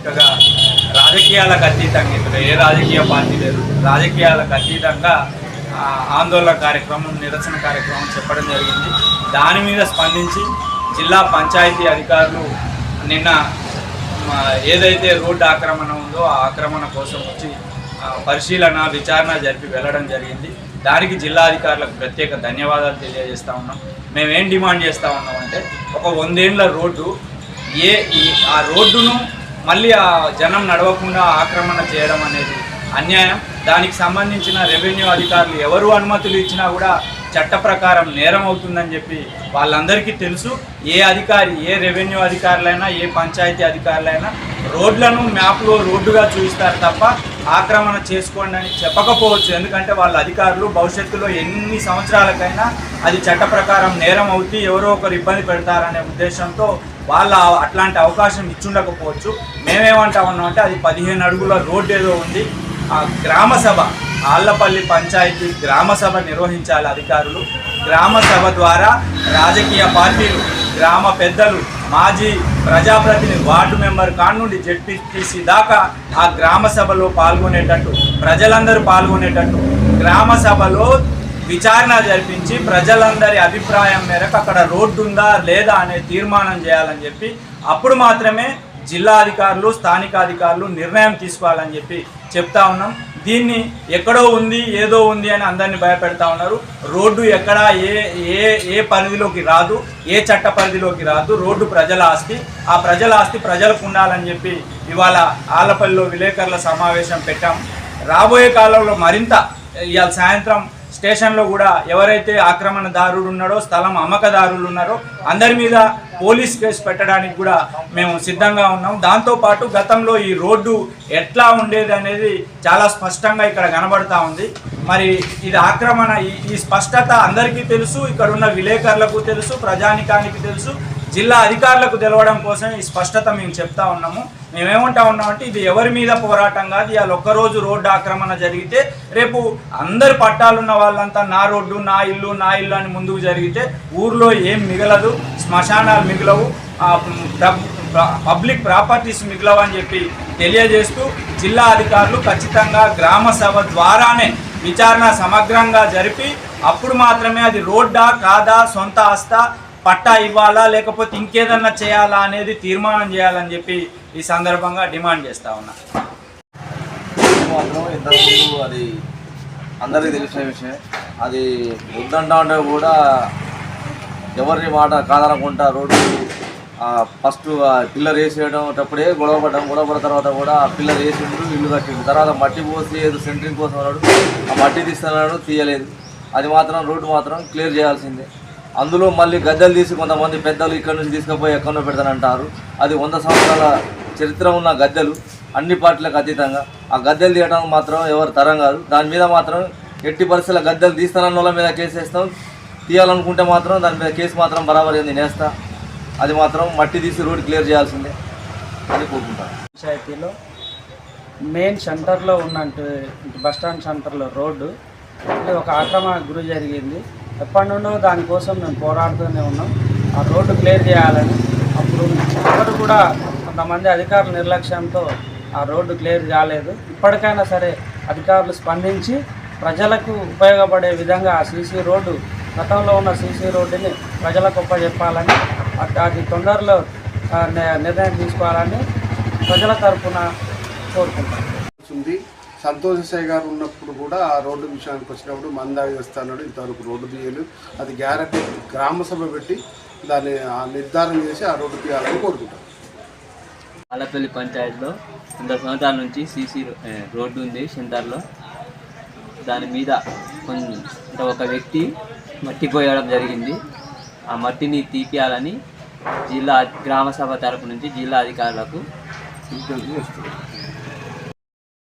చక్కగా రాజకీయాలకు అతీతంగా ఇక్కడ ఏ రాజకీయ పార్టీ లేదు, రాజకీయాలకు అతీతంగా ఆందోళన కార్యక్రమం, నిరసన కార్యక్రమం చెప్పడం జరిగింది. దాని మీద స్పందించి జిల్లా పంచాయతీ అధికారులు నిన్న ఏదైతే రోడ్డు ఆక్రమణ ఉందో ఆ ఆక్రమణ కోసం వచ్చి పరిశీలన విచారణ జరిపి వెళ్ళడం జరిగింది. దానికి జిల్లా అధికారులకు ప్రత్యేక ధన్యవాదాలు తెలియజేస్తూ ఉన్నాం. మేమేం డిమాండ్ చేస్తూ ఉన్నామంటే, ఒక 100 ఏళ్ల రోడ్డు ఆ రోడ్డును మళ్ళీ ఆ జనం నడవకుండా ఆక్రమణ చేయడం అనేది అన్యాయం. దానికి సంబంధించిన రెవెన్యూ అధికారులు ఎవరు అనుమతులు ఇచ్చినా కూడా చట్ట ప్రకారం నేరం అవుతుందని చెప్పి వాళ్ళందరికీ తెలుసు. ఏ అధికారి, ఏ రెవెన్యూ అధికారులైనా, ఏ పంచాయతీ అధికారులైనా రోడ్లను మ్యాప్లో రోడ్డుగా చూపిస్తారు తప్ప ఆక్రమణ చేసుకోండి అని చెప్పకపోవచ్చు. ఎందుకంటే వాళ్ళ అధికారులు భవిష్యత్తులో ఎన్ని సంవత్సరాలకైనా అది చట్ట ప్రకారం నేరం అవుతూ ఎవరో ఒకరు ఇబ్బంది పెడతారనే ఉద్దేశంతో వాళ్ళ అట్లాంటి అవకాశం ఇచ్చుండకపోవచ్చు. మేమేమంటా ఉన్నామంటే, అది 15 అడుగుల రోడ్డు ఏదో ఉంది, ఆ గ్రామ సభ, ఆళ్లపల్లి పంచాయతీ గ్రామ సభ నిర్వహించాలి అధికారులు. గ్రామ సభ ద్వారా రాజకీయ పార్టీలు, గ్రామ పెద్దలు, మాజీ ప్రజాప్రతినిధి, వార్డు మెంబర్ కాడ నుండి జెడ్పీటీసీ దాకా ఆ గ్రామ సభలో పాల్గొనేటట్టు, ప్రజలందరూ పాల్గొనేటట్టు గ్రామ సభలో విచారణ జరిపించి ప్రజలందరి అభిప్రాయం మేరకు అక్కడ రోడ్డు ఉందా లేదా అనే తీర్మానం చేయాలని చెప్పి అప్పుడు మాత్రమే జిల్లా అధికారులు, స్థానిక అధికారులు నిర్ణయం తీసుకోవాలని చెప్పి చెప్తా ఉన్నాం. దీన్ని ఎక్కడో ఉంది, ఏదో ఉంది అని అందరినీ భయపెడతా ఉన్నారు. రోడ్డు ఎక్కడ ఏ పరిధిలోకి రాదు, ఏ చట్ట పరిధిలోకి రాదు. రోడ్డు ప్రజల ఆస్తి, ఆ ప్రజల ఆస్తి ప్రజలకు ఉండాలని చెప్పి ఇవాళ ఆళ్లపల్లిలో విలేకరుల సమావేశం పెట్టాం. రాబోయే కాలంలో మరింత ఇవాళ సాయంత్రం స్టేషన్లో కూడా ఎవరైతే ఆక్రమణదారుడు ఉన్నాడో, స్థలం అమ్మకదారులు ఉన్నారో అందరి మీద పోలీస్ కేసు పెట్టడానికి కూడా మేము సిద్ధంగా ఉన్నాం. దాంతోపాటు గతంలో ఈ రోడ్డు ఎట్లా ఉండేది అనేది చాలా స్పష్టంగా ఇక్కడ కనబడతా ఉంది. మరి ఇది ఆక్రమణ, ఈ స్పష్టత అందరికీ తెలుసు, ఇక్కడ ఉన్న విలేకరులకు తెలుసు, ప్రజానికానికి తెలుసు, జిల్లా అధికారులకు తెలవడం కోసం ఈ స్పష్టత మేము చెప్తా ఉన్నాము. మేమేమంటా ఉన్నామంటే, ఇది ఎవరి మీద పోరాటం కాదు. ఇవాళ ఒక్కరోజు రోడ్డు ఆక్రమణ జరిగితే రేపు అందరు పట్టాలున్న వాళ్ళంతా నా రోడ్డు, నా ఇల్లు అని ముందుకు జరిగితే ఊర్లో ఏం మిగలదు, శ్మశానాలు మిగలవు, పబ్లిక్ ప్రాపర్టీస్ మిగలవు అని చెప్పి తెలియజేస్తూ జిల్లా అధికారులు ఖచ్చితంగా గ్రామ సభ ద్వారానే విచారణ సమగ్రంగా జరిపి అప్పుడు మాత్రమే అది రోడ్డా కాదా, సొంత ఆస్తా, పట్టా ఇవ్వాలా లేకపోతే ఇంకేదన్నా చేయాలా అనేది తీర్మానం చేయాలని చెప్పి ఈ సందర్భంగా డిమాండ్ చేస్తా ఉన్నా. మాత్రం ఇంతకుముందు అది అందరికీ తెలిసిన విషయం. అది వద్దంటా ఉంటే కూడా ఎవరిని మాట కాదనకుండా రోడ్డు ఫస్ట్ పిల్లర్ వేసేటప్పుడే గొడవపడిన తర్వాత కూడా ఆ పిల్లర్ వేసిండు, ఇల్లు కట్టిండు. తర్వాత మట్టి పోసి ఏదో సెంటరింగ్ కోసం అన్నాడు, ఆ మట్టి తీస్తున్నాడు, తీయలేదు. అది మాత్రం రోడ్డు మాత్రం క్లియర్ చేయాల్సిందే. అందులో మళ్ళీ గద్దెలు తీసి కొంతమంది పెద్దలు ఇక్కడ నుంచి తీసుకుపోయి ఎక్కడో పెడతానంటారు. అది 100 సంవత్సరాల చరిత్ర ఉన్న గద్దెలు, అన్ని పార్టీలకు అతీతంగా. ఆ గద్దెలు తీయడం మాత్రం ఎవరు తరం కాదు. దాని మీద మాత్రం ఎట్టి పరిస్థితుల గద్దెలు తీస్తానన్న వాళ్ళ మీద కేసు వేస్తాం, తీయాలనుకుంటే మాత్రం దాని మీద కేసు మాత్రం బరాబర్ ఏంది నేస్తా. అది మాత్రం మట్టి తీసి రోడ్డు క్లియర్ చేయాల్సిందే అని కోరుకుంటాను. పంచాయతీలో మెయిన్ సెంటర్లో ఉన్నట్టు బస్టాండ్ సెంటర్లో రోడ్డు ఒక ఆక్రమణకు గురి జరిగింది. ఎప్పటి నుండో దానికోసం మేము పోరాడుతూనే ఉన్నాం. ఆ రోడ్డు క్లియర్ చేయాలని. అప్పుడు ఎవరు కూడా కొంతమంది అధికారుల నిర్లక్ష్యంతో ఆ రోడ్డు క్లియర్ కాలేదు. ఇప్పటికైనా సరే అధికారులు స్పందించి ప్రజలకు ఉపయోగపడే విధంగా ఆ సీసీ రోడ్డు, గతంలో ఉన్న సీసీ రోడ్డుని ప్రజలకు ఉపయోగపడాలని, అది తొందరలో నిర్ణయం తీసుకోవాలని ప్రజల తరఫున కోరుకుంటాం. సంతోష్ సాయి గారు ఉన్నప్పుడు కూడా ఆ రోడ్డు విషయానికి వచ్చినప్పుడు మందాగి వస్తాడు, ఇంతవరకు రోడ్డు తీయలు. అది గ్యారెంటీ గ్రామ సభ పెట్టి దాన్ని నిర్ధారణ చేసి ఆ రోడ్డు తీయాలని కోరుకుంటాం. ఆళ్లపల్లి పంచాయతీలో 100 సంవత్సరాల నుంచి సీసీ రోడ్డు ఉంది సెంటర్లో. దాని మీద ఒక వ్యక్తి మట్టి పోయడం జరిగింది. ఆ మట్టిని తీపియాలని జిల్లా గ్రామ సభ తరపు నుంచి జిల్లా అధికారులకు విజ్ఞప్తి చేస్తుంది.